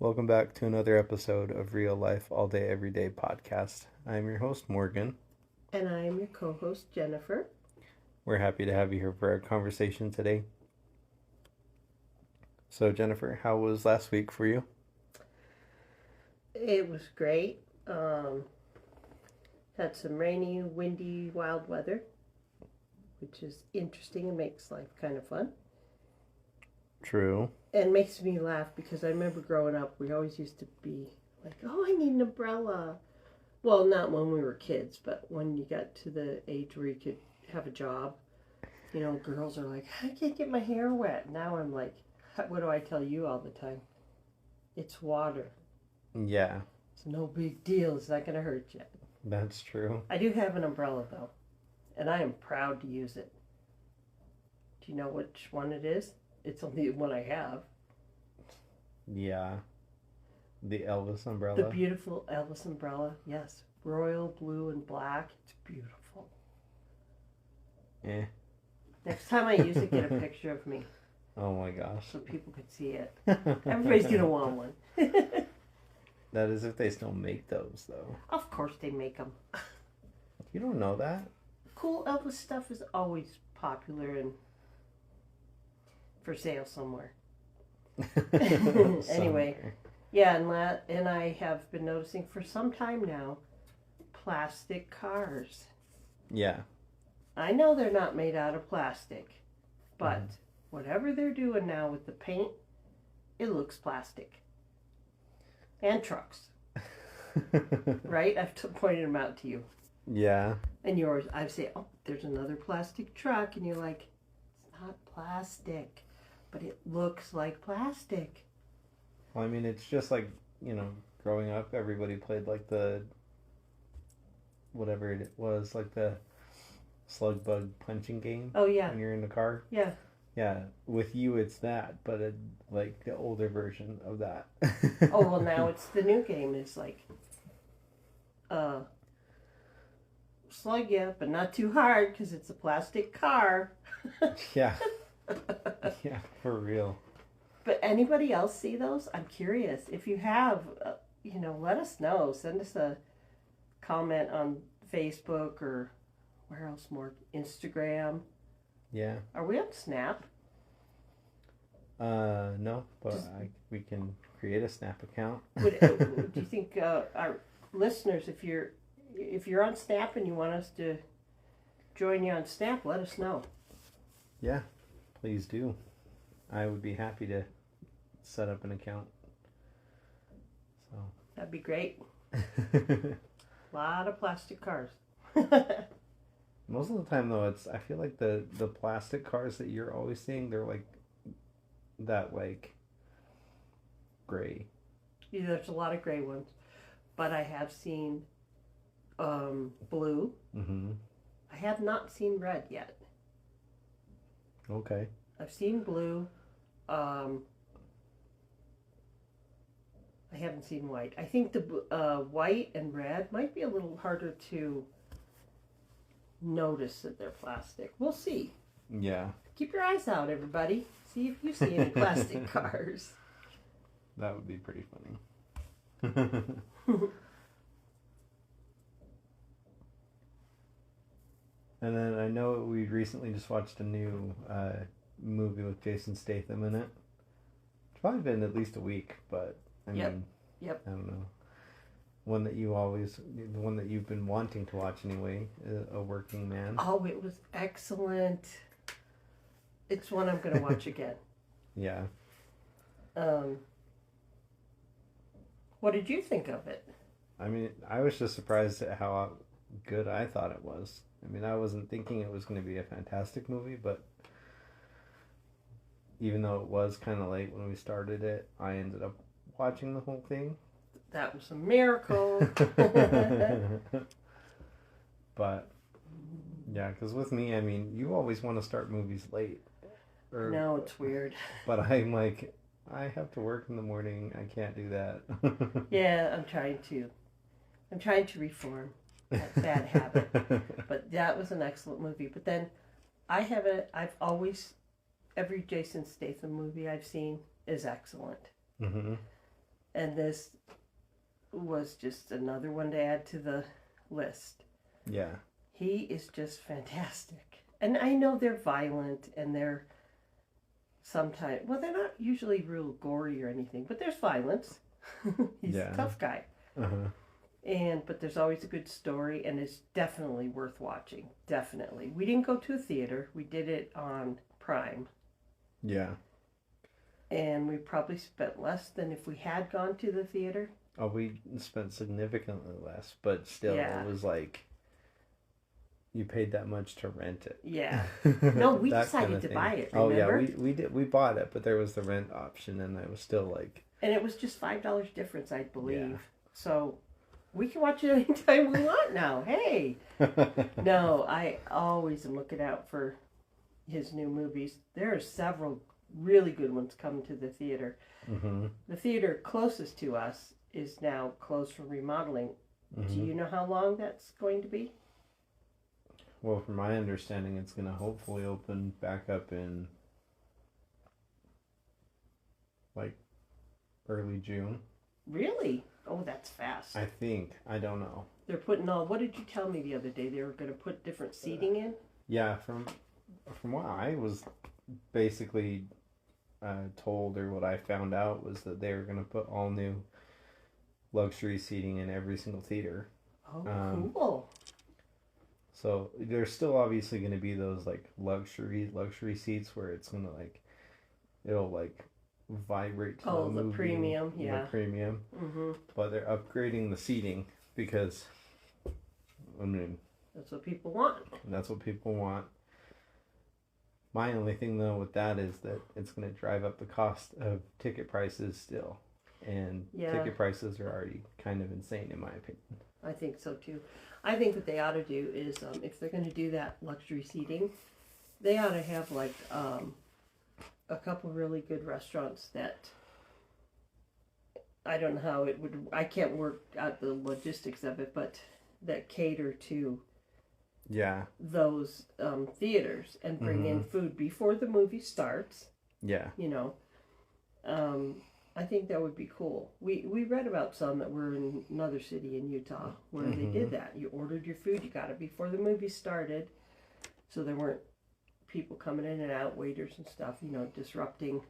Welcome back to another episode of Real Life All Day Everyday podcast. I'm your host, Morgan. And I am your co-host, Jennifer. We're happy to have you here for our conversation today. So, Jennifer, how was last week for you? It was great. Had some rainy, windy, wild weather, which is interesting and makes life kind of fun. True. And makes me laugh because I remember growing up, we always used to be like, oh, I need an umbrella. Well, not when we were kids, but when you got to the age where you could have a job. You know, girls are like, I can't get my hair wet. Now I'm like, what do I tell you all the time? It's water. Yeah. It's no big deal. It's not going to hurt you. That's true. I do have an umbrella, though, and I am proud to use it. Do you know which one it is? It's only the one I have. Yeah. The Elvis umbrella. The beautiful Elvis umbrella, yes. Royal blue and black. It's beautiful. Next time I use it, get a picture of me. Oh my gosh. So people could see it. Everybody's going to want one. That is if they still make those, though. Of course they make them. You don't know that? Cool Elvis stuff is always popular and for sale somewhere. Anyway, yeah, and I have been noticing for some time now, plastic cars. Yeah. I know they're not made out of plastic, but whatever they're doing now with the paint, it looks plastic. And trucks. Right? I've pointed them out to you. Yeah. And yours, I say, oh, there's another plastic truck. And you're like, it's not plastic, but it looks like plastic. Well, I mean, it's just like, growing up, everybody played like the, whatever it was, like the slug bug punching game. Oh, yeah. When you're in the car. Yeah. Yeah, with you it's that, but like the older version of that. Oh, well, now it's the new game. It's like, slug you, but not too hard because it's a plastic car. Yeah. Yeah, for real. But anybody else see those? I'm curious. If you have, let us know. Send us a comment on Facebook or where else more? Instagram. Yeah. Are we on Snap? No, but we can create a Snap account. Do you think our listeners, if you're on Snap and you want us to join you on Snap, let us know. Yeah, please do. I would be happy to set up an account. So that'd be great. Lot of plastic cars. Most of the time, though, I feel like the plastic cars that you're always seeing, they're like that, like gray. Yeah, there's a lot of gray ones, but I have seen blue. Mm-hmm. I have not seen red yet. Okay. I've seen blue. I haven't seen white. I think the white and red might be a little harder to notice that they're plastic. We'll see. Yeah. Keep your eyes out, everybody. See if you see any plastic cars. That would be pretty funny. And then I know we recently just watched a new movie with Jason Statham in it. It's probably been at least a week, but I mean, Yep. I don't know. The one that you've been wanting to watch anyway, A Working Man. Oh, it was excellent. It's one I'm going to watch again. Yeah. What did you think of it? I mean, I was just surprised at how good I thought it was. I mean, I wasn't thinking it was going to be a fantastic movie, but even though it was kind of late when we started it, I ended up watching the whole thing. That was a miracle. But, yeah, because with me, I mean, you always want to start movies late. No, it's weird. But I'm like, I have to work in the morning. I can't do that. Yeah, I'm trying to reform that bad habit. But that was an excellent movie. But then I've always, every Jason Statham movie I've seen is excellent. Mm-hmm. And this was just another one to add to the list. Yeah. He is just fantastic. And I know they're violent and they're sometimes, well, they're not usually real gory or anything, but there's violence. He's a tough guy. But there's always a good story, and it's definitely worth watching. Definitely. We didn't go to a theater. We did it on Prime. Yeah. And we probably spent less than if we had gone to the theater. Oh, we spent significantly less, but still, it was like you paid that much to rent it. Yeah. No, we decided to buy it. Remember? Oh yeah, we did. We bought it, but there was the rent option, and I was still like. And it was just $5 difference, I believe. Yeah. So we can watch it anytime we want now. Hey. No, I always am looking out for his new movies. There are several really good ones coming to the theater. Mm-hmm. The theater closest to us is now closed for remodeling. Mm-hmm. Do you know how long that's going to be? Well, from my understanding, it's going to hopefully open back up in like early June. Really? Oh, that's fast. I think. I don't know. They're putting all... What did you tell me the other day? They were going to put different seating in? Yeah, from what I was basically told, or what I found out, was that they were going to put all new luxury seating in every single theater. Oh, cool. So there's still obviously going to be those like luxury seats where it's going to like, it'll like vibrate to the movie, premium, yeah. The premium. Mm-hmm. But they're upgrading the seating because, I mean, that's what people want. That's what people want. My only thing though with that is that it's going to drive up the cost of ticket prices still. And ticket prices are already kind of insane in my opinion. I think so too. I think what they ought to do is, if they're going to do that luxury seating, they ought to have like a couple really good restaurants that, I don't know how it would, I can't work out the logistics of it, but that cater to those theaters and bring in food before the movie starts. Yeah. You know, I think that would be cool. We read about some that were in another city in Utah where they did that. You ordered your food, you got it before the movie started, so there weren't people coming in and out, waiters and stuff, you know, disrupting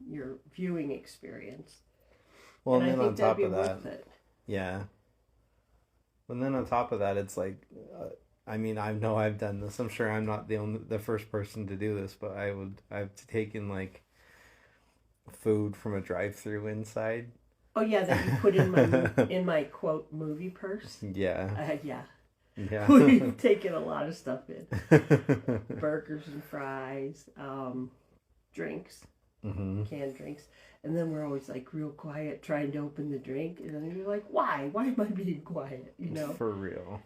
your viewing experience. Well, and then on top of that, yeah. And then on top of that, it's like, I mean, I know I've done this. I'm sure I'm not the first person to do this, but I've taken like food from a drive-through inside. Oh yeah, that you put in my quote movie purse. Yeah. Yeah. We've taken a lot of stuff in. Burgers and fries, drinks, canned drinks. And then we're always like real quiet trying to open the drink. And then you're like, why? Why am I being quiet? You know? For real.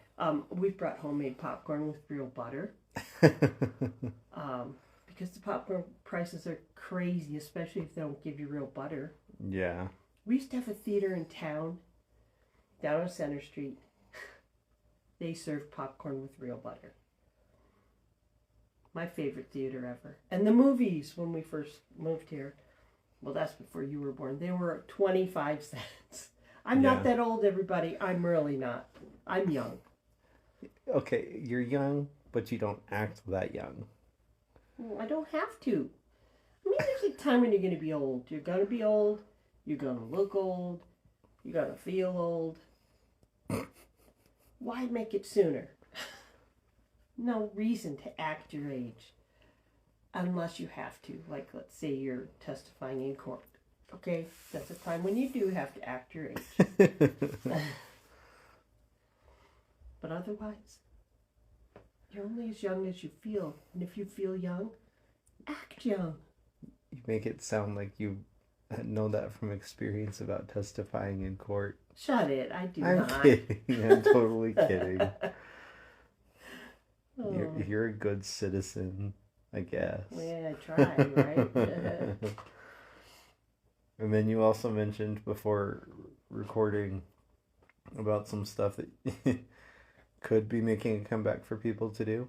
We've brought homemade popcorn with real butter. Because the popcorn prices are crazy, especially if they don't give you real butter. Yeah. We used to have a theater in town, down on Center Street. They served popcorn with real butter. My favorite theater ever. And the movies, when we first moved here, well, that's before you were born, they were 25 cents. I'm not that old, everybody. I'm really not. I'm young. Okay, you're young, but you don't act that young. Well, I don't have to. I mean, there's a time when you're going to be old. You're going to be old. You're going to look old. You're going to feel old. Why make it sooner? No reason to act your age. Unless you have to. Like, let's say you're testifying in court. Okay? That's a time when you do have to act your age. But otherwise, you're only as young as you feel. And if you feel young, act young. You make it sound like you know that from experience about testifying in court. Shut it. I do I'm not. kidding. I'm totally kidding. You're a good citizen, I guess. Well, yeah, I try, right? And then you also mentioned before recording about some stuff that could be making a comeback for people to do.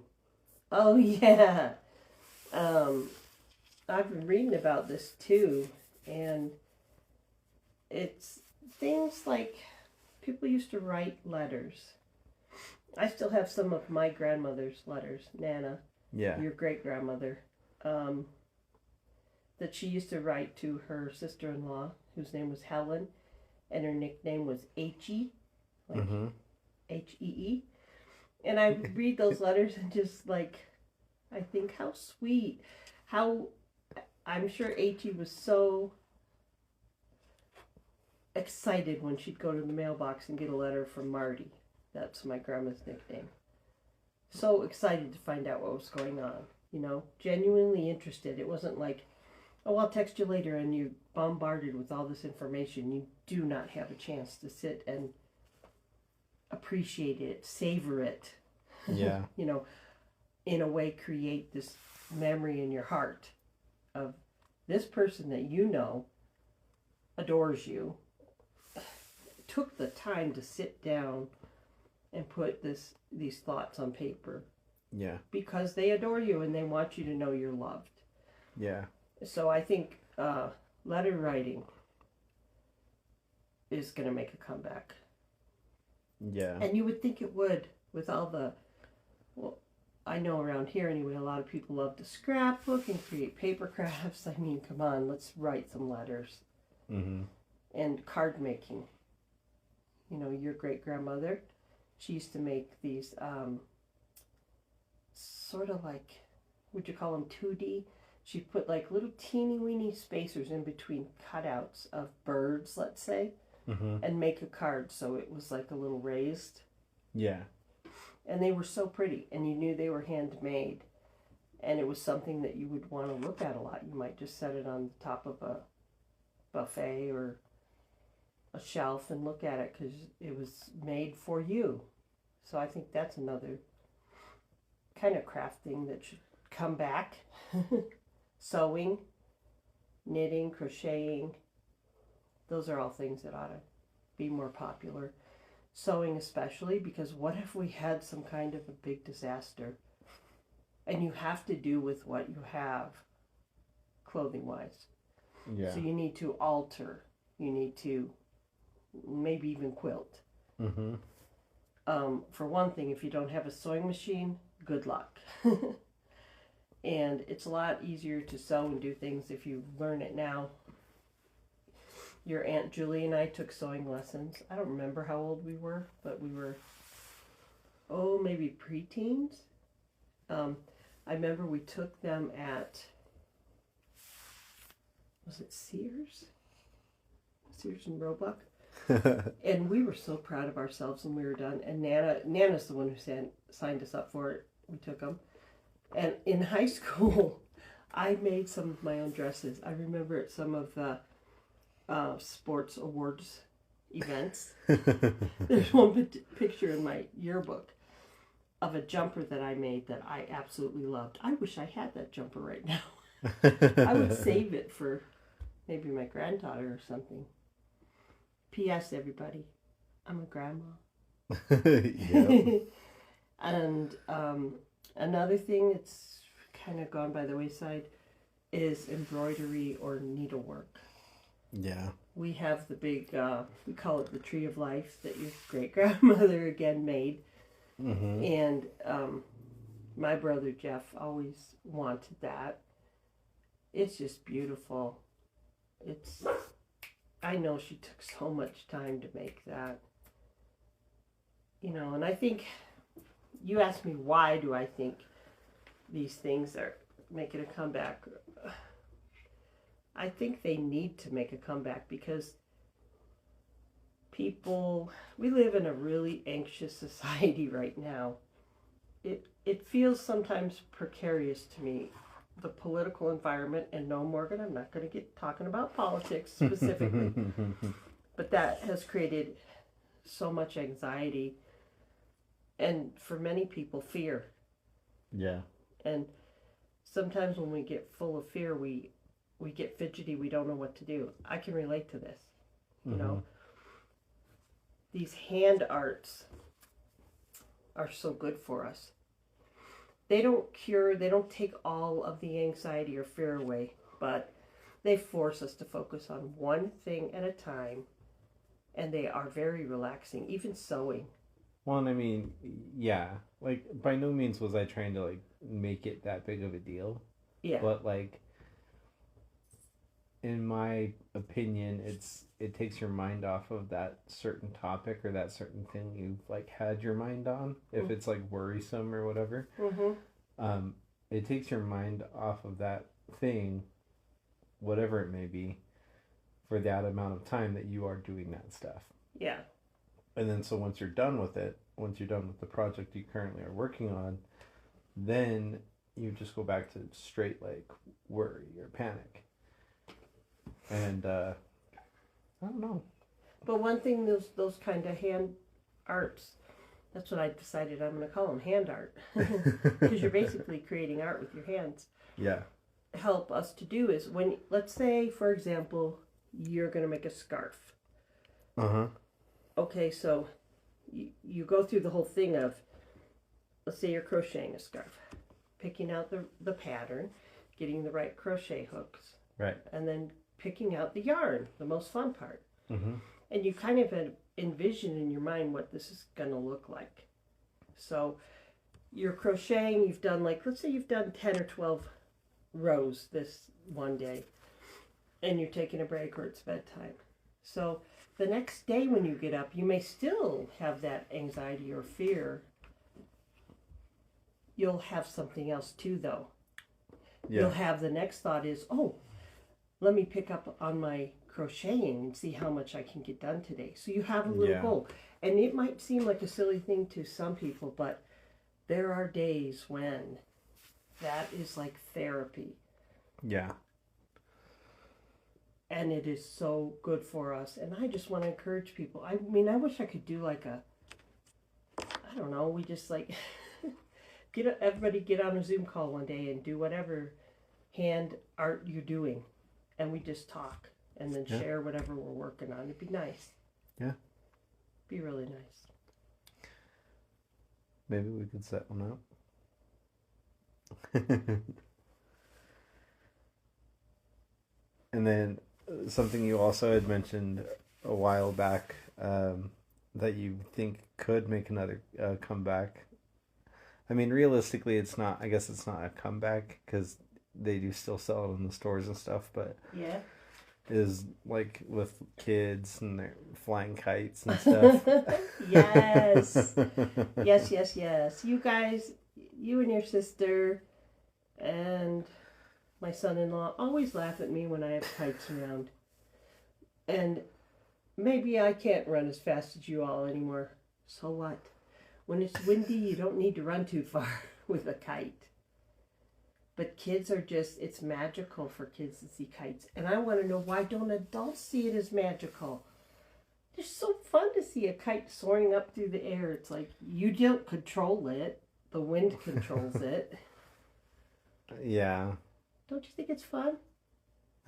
Oh, yeah. I've been reading about this too, and it's people used to write letters. I still have some of my grandmother's letters, Nana, your great-grandmother, that she used to write to her sister-in-law, whose name was Helen, and her nickname was H-E, like H-E-E. And I would read those letters and just like, I think how sweet, how I'm sure H-E was so excited when she'd go to the mailbox and get a letter from Marty. That's my grandma's nickname. So excited to find out what was going on, you know, genuinely interested. It wasn't like, oh, I'll text you later, and you're bombarded with all this information. You do not have a chance to sit and appreciate it, savor it. Yeah. You know, in a way, create this memory in your heart of this person that you know adores you, took the time to sit down and put these thoughts on paper. Yeah. Because they adore you and they want you to know you're loved. Yeah. So I think letter writing is going to make a comeback. Yeah. And you would think it would with all the, well, I know around here anyway, a lot of people love to scrapbook and create paper crafts. I mean, come on, let's write some letters. And card making. You know, your great-grandmother, she used to make these sort of like, would you call them 2D? She put like little teeny weeny spacers in between cutouts of birds, let's say, and make a card so it was like a little raised. Yeah. And they were so pretty, and you knew they were handmade. And it was something that you would want to look at a lot. You might just set it on the top of a buffet or a shelf and look at it because it was made for you. So I think that's another kind of craft thing that should come back. Sewing, knitting, crocheting, those are all things that ought to be more popular. Sewing especially, because what if we had some kind of a big disaster and you have to do with what you have clothing wise. Yeah. So you need to alter, you need to maybe even quilt. For one thing, if you don't have a sewing machine, good luck. And it's a lot easier to sew and do things if you learn it now. Your Aunt Julie and I took sewing lessons. I don't remember how old we were, but we were, maybe preteens. I remember we took them at, was it Sears? Sears and Roebuck. And we were so proud of ourselves when we were done. And Nana's the one who signed us up for it. We took them. And in high school, I made some of my own dresses. I remember at some of the sports awards events. There's one picture in my yearbook of a jumper that I made that I absolutely loved. I wish I had that jumper right now. I would save it for maybe my granddaughter or something. P.S. everybody, I'm a grandma. And another thing that's kind of gone by the wayside is embroidery or needlework. Yeah. We have the big, we call it the Tree of Life that your great-grandmother again made. And my brother Jeff always wanted that. It's just beautiful. I know she took so much time to make that. You know, and I think, you asked me why do I think these things are making a comeback. I think they need to make a comeback because we live in a really anxious society right now. It feels sometimes precarious to me, the political environment, and no, Morgan, I'm not going to get talking about politics specifically, but that has created so much anxiety and for many people fear. Yeah. And sometimes when we get full of fear, we get fidgety, we don't know what to do. I can relate to this. You know, these hand arts are so good for us. They don't take all of the anxiety or fear away, but they force us to focus on one thing at a time and they are very relaxing. Even sewing. Well, and I mean, yeah, like by no means was I trying to like make it that big of a deal, Yeah. but like in my opinion, it takes your mind off of that certain topic or that certain thing you've like had your mind on. If it's like worrisome or whatever, it takes your mind off of that thing, whatever it may be, for that amount of time that you are doing that stuff. Yeah. And then so once you're done with it, once you're done with the project you currently are working on, then you just go back to straight like worry or panic. And I don't know. But one thing, those kind of hand arts, that's what I decided I'm going to call them, hand art, because you're basically creating art with your hands. Yeah. Help us to do is when, let's say, for example, you're going to make a scarf. Okay, so you go through the whole thing of, let's say you're crocheting a scarf, picking out the pattern, getting the right crochet hooks, right, and then picking out the yarn, the most fun part. And you kind of envision in your mind what this is going to look like. So you're crocheting, you've done like, let's say you've done 10 or 12 rows this one day, and you're taking a break or it's bedtime. So the next day when you get up, you may still have that anxiety or fear. You'll have something else too, though. Yeah. You'll have the next thought is, oh, let me pick up on my crocheting and see how much I can get done today. So you have a little goal. And it might seem like a silly thing to some people, but there are days when that is like therapy. Yeah. And it is so good for us. And I just want to encourage people. I mean, I wish I could do like a, I don't know, we just like, everybody get on a Zoom call one day and do whatever hand art you're doing. And we just talk and then share whatever we're working on. It'd be nice. Yeah. Be really nice. Maybe we could set one up. And then something you also had mentioned a while back that you think could make another comeback. I mean, realistically, it's not. I guess it's not a comeback because they do still sell it in the stores and stuff. But is like with kids and they're flying kites and stuff. Yes. Yes. You guys, you and your sister and my son-in-law always laugh at me when I have kites around. And maybe I can't run as fast as you all anymore. So what? When it's windy, you don't need to run too far with a kite. But kids are just, it's magical for kids to see kites. And I want to know, why don't adults see it as magical? It's so fun to see a kite soaring up through the air. It's like, you don't control it. The wind controls it. Yeah. Don't you think it's fun?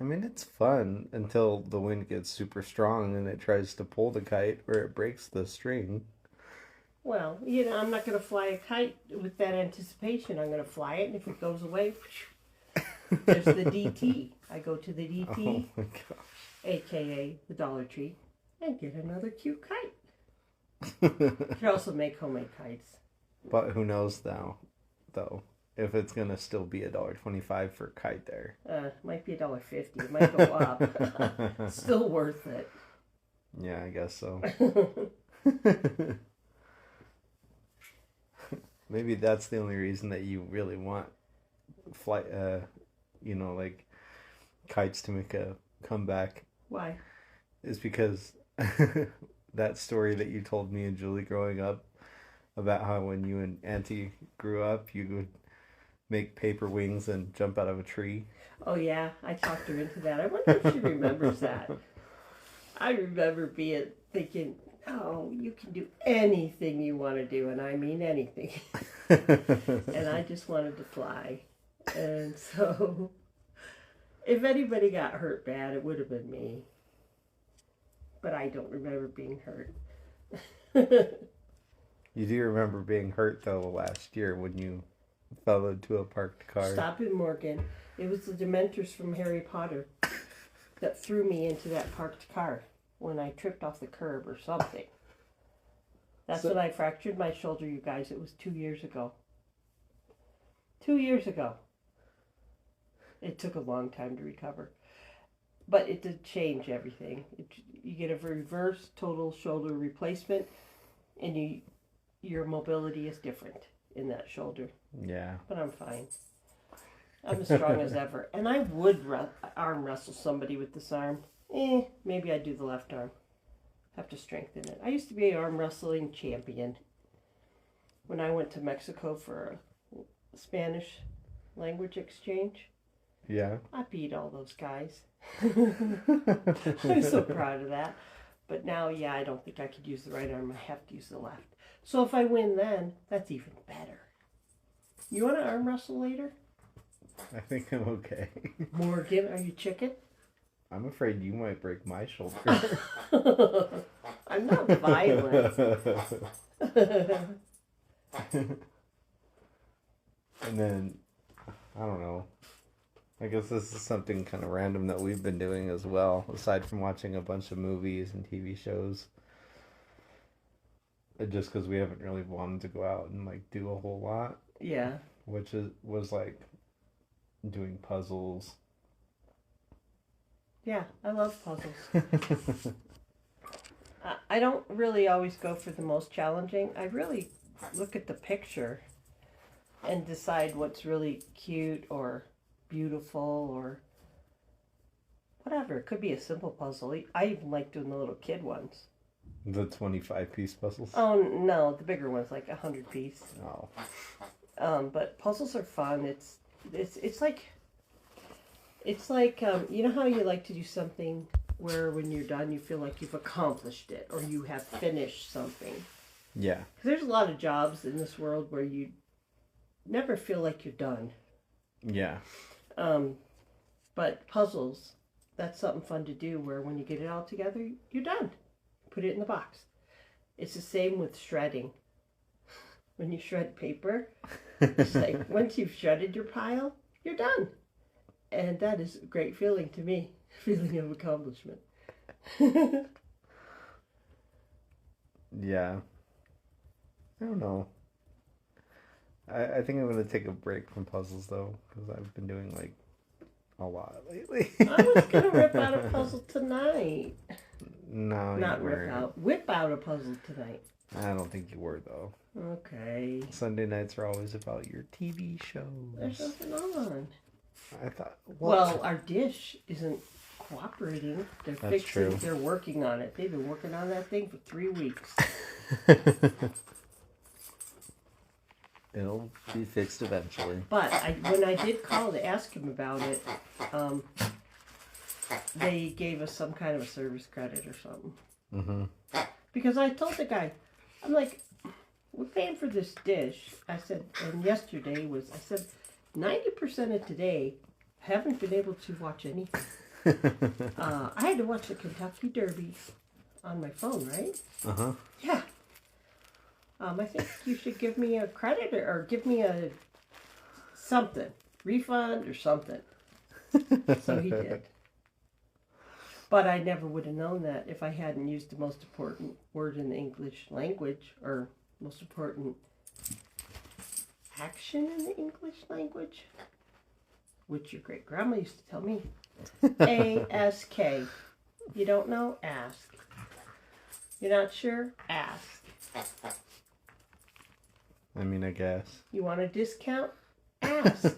I mean, it's fun until the wind gets super strong and it tries to pull the kite or it breaks the string. Well, you know, I'm not going to fly a kite with that anticipation. I'm going to fly it, and if it goes away, there's the DT. I go to the DT, oh my gosh, a.k.a. the Dollar Tree, and get another cute kite. You can also make homemade kites. But who knows now, though, if it's going to still be $1.25 for a kite there. Might be $1.50. It might go up. Still worth it. Yeah, I guess so. Maybe that's the only reason that you really want flight, like kites to make a comeback. Why? Is because that story that you told me and Julie growing up about how when you and Auntie grew up, you would make paper wings and jump out of a tree. Oh yeah, I talked her into that. I wonder if she remembers that. I remember thinking, oh, you can do anything you want to do, and I mean anything. And I just wanted to fly. And so, if anybody got hurt bad, it would have been me. But I don't remember being hurt. You do remember being hurt, though, last year when you fell into a parked car. Stop it, Morgan. It was the Dementors from Harry Potter that threw me into that parked car. when I tripped off the curb or something. That's So- when I fractured my shoulder, you guys. It was 2 years ago. 2 years ago. It took a long time to recover. But it did change everything. You get a reverse total shoulder replacement, and your mobility is different in that shoulder. Yeah. But I'm fine. I'm as strong as ever. And I would arm wrestle somebody with this arm. Maybe I'd do the left arm. Have to strengthen it. I used to be an arm wrestling champion. When I went to Mexico for a Spanish language exchange, Yeah. I beat all those guys. I'm so proud of that. But now, yeah, I don't think I could use the right arm. I have to use the left. So if I win then, that's even better. You want to arm wrestle later? I think I'm okay. Morgan, are you chicken? I'm afraid you might break my shoulder. I'm not violent. And then, I don't know. I guess this is something kind of random that we've been doing as well, aside from watching a bunch of movies and TV shows. Just because we haven't really wanted to go out and like do a whole lot, Yeah. which was like doing puzzles. Yeah, I love puzzles. I don't really always go for the most challenging. I really look at the picture and decide what's really cute or beautiful or whatever. It could be a simple puzzle. I even like doing the little kid ones. The 25-piece puzzles. Oh no, the bigger ones, like 100 piece. Oh. But puzzles are fun. It's like you know how you like to do something where when you're done you feel like you've accomplished it or you have finished something. Yeah. 'Cause there's a lot of jobs in this world where you never feel like you're done. Yeah. But puzzles, that's something fun to do where when you get it all together, you're done. Put it in the box. It's the same with shredding. When you shred paper, it's like once you've shredded your pile, you're done. And that is a great feeling to me. Feeling of accomplishment. Yeah. I don't know. I think I'm going to take a break from puzzles, though, because I've been doing, like, a lot lately. I was going to rip out a puzzle tonight. No, Not you rip weren't. out. Whip out a puzzle tonight. I don't think you were, though. Okay. Sunday nights are always about your TV shows. There's nothing on. I thought... Well, our dish isn't cooperating. They're That's fixing. true. They're working on it. They've been working on that thing for 3 weeks. It'll be fixed eventually. But when I did call to ask him about it, they gave us some kind of a service credit or something. Mm-hmm. Because I told the guy, I'm like, we're paying for this dish. I said, and yesterday I said, 90% of today, I haven't been able to watch anything. I had to watch the Kentucky Derby on my phone, right? Uh-huh. Yeah. I think you should give me a credit or give me a something, refund or something. So he did. But I never would have known that if I hadn't used the most important word in the English language or most important action in the English language, which your great grandma used to tell me. A-S-K. You don't know? Ask. You're not sure? Ask. I mean, I guess. You want a discount? Ask.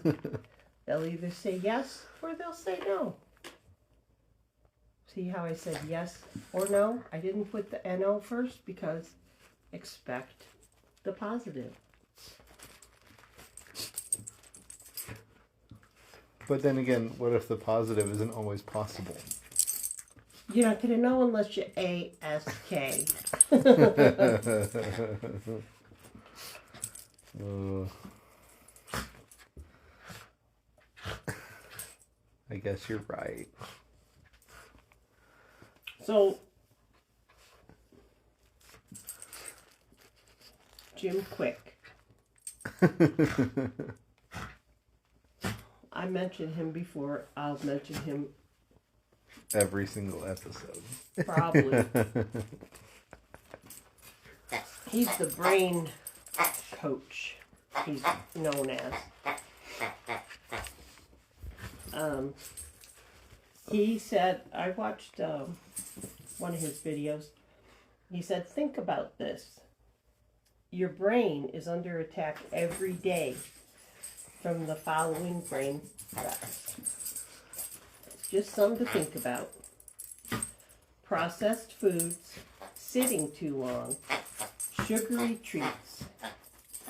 They'll either say yes or they'll say no. See how I said yes or no? I didn't put the N-O first because expect the positive. But then again, what if the positive isn't always possible? You're not going to know unless you A-S-K. I guess you're right. So, Jim Quick. I mentioned him before. I'll mention him every single episode. Probably. He's the brain coach. He's known as. He said, I watched one of his videos. He said, think about this. Your brain is under attack every day from the following brain threats. Just something to think about. Processed foods, sitting too long, sugary treats,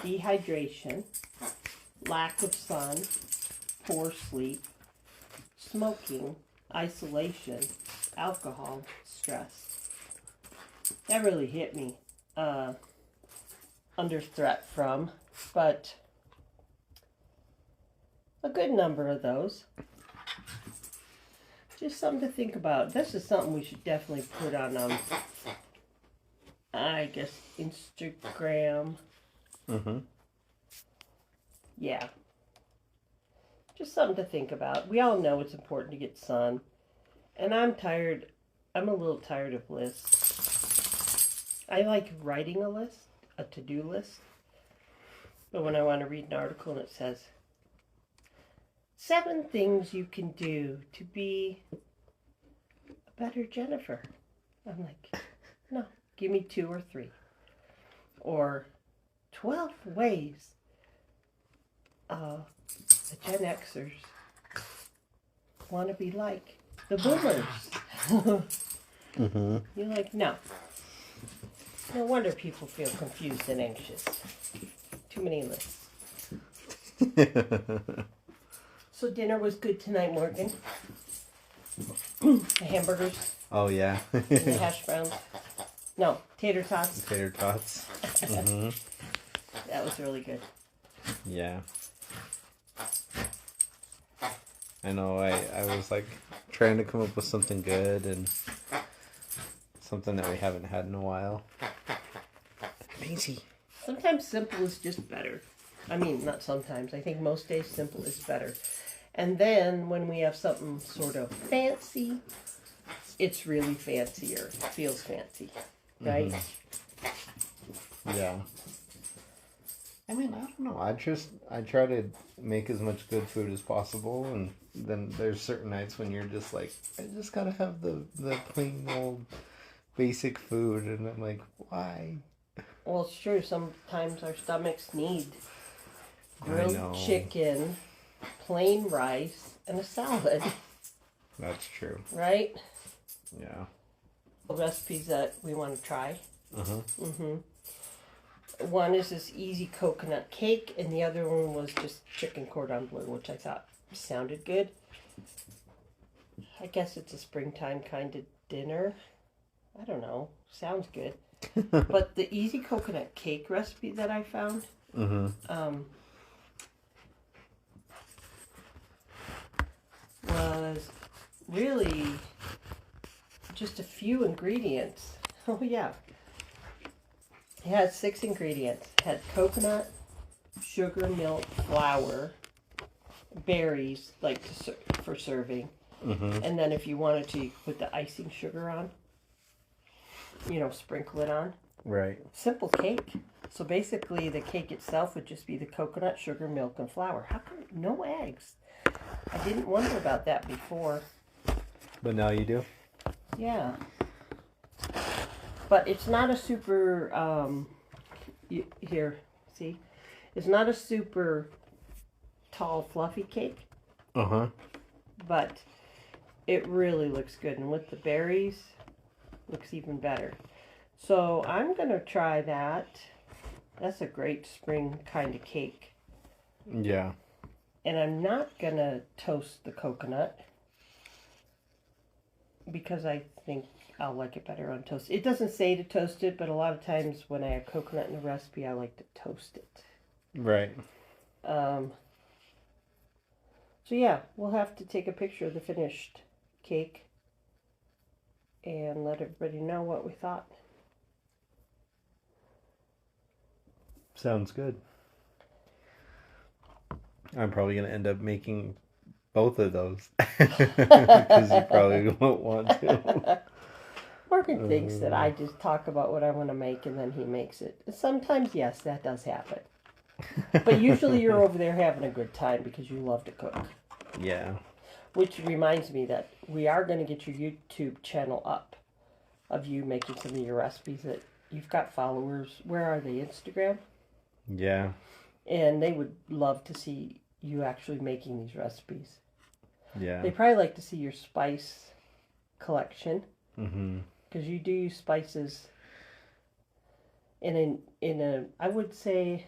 dehydration, lack of sun, poor sleep, smoking, isolation, alcohol, stress. That really hit me under threat from, but a good number of those. Just something to think about. This is something we should definitely put on, I guess, Instagram. Mm-hmm. Yeah. Just something to think about. We all know it's important to get sun. And I'm tired. I'm a little tired of lists. I like writing a list, a to-do list. But when I want to read an article and it says, 7 things you can do to be a better Jennifer. I'm like, no, give me 2 or 3. Or 12 ways the Gen Xers want to be like the boomers. Mm-hmm. You're like, no. No wonder people feel confused and anxious. Too many lists. So dinner was good tonight, Morgan. The hamburgers. Oh, yeah. And the hash browns. No, tater tots. Tater tots. Mm-hmm. That was really good. Yeah. I know, I was like trying to come up with something good and something that we haven't had in a while. Maisie. Sometimes simple is just better. I mean, not sometimes. I think most days simple is better. And then when we have something sort of fancy, it's really fancier. It feels fancy, right? Mm-hmm. Yeah. I mean, I don't know. I try to make as much good food as possible, and then there's certain nights when you're just like, I just gotta have the plain old basic food, and I'm like, why? Well, it's true. Sometimes our stomachs need grilled chicken, plain rice, and a salad. That's true. Right? Yeah. Recipes that we want to try. Uh-huh. Mm-hmm. One is this easy coconut cake, and the other one was just chicken cordon bleu, which I thought sounded good. I guess it's a springtime kind of dinner. I don't know. Sounds good. But the easy coconut cake recipe that I found, was really just a few ingredients. Oh, yeah. It had 6 ingredients. It had coconut, sugar, milk, flour, berries, like for serving. Mm-hmm. And then if you wanted to, you could put the icing sugar on. You know, sprinkle it on. Right. Simple cake. So basically the cake itself would just be the coconut, sugar, milk, and flour. How come no eggs? I didn't wonder about that before. But now you do? Yeah. But it's not a super, here, see? It's not a super tall, fluffy cake. Uh-huh. But it really looks good. And with the berries, looks even better. So I'm going to try that. That's a great spring kind of cake. Yeah. And I'm not going to toast the coconut because I think I'll like it better on toast. It doesn't say to toast it, but a lot of times when I have coconut in the recipe, I like to toast it. Right. So yeah, we'll have to take a picture of the finished cake and let everybody know what we thought. Sounds good. I'm probably going to end up making both of those. Because you probably won't want to. Morgan thinks that I just talk about what I want to make and then he makes it. Sometimes, yes, that does happen. But usually you're over there having a good time because you love to cook. Yeah. Which reminds me that we are going to get your YouTube channel up of you making some of your recipes that you've got followers. Where are they? Instagram? Yeah. And they would love to see you actually making these recipes. Yeah. They probably like to see your spice collection. Mm-hmm. Because you do use spices in a I would say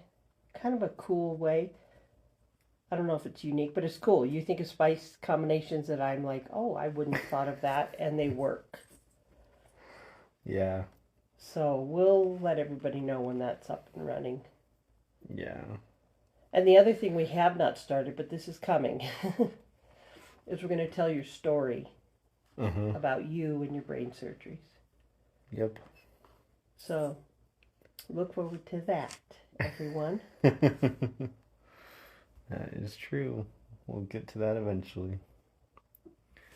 kind of a cool way. I don't know if it's unique, but it's cool. You think of spice combinations that I'm like, oh, I wouldn't have thought of that, and they work. Yeah. So we'll let everybody know when that's up and running. Yeah. And the other thing we have not started, but this is coming, is we're going to tell your story about you and your brain surgeries. Yep. So look forward to that, everyone. That is true. We'll get to that eventually.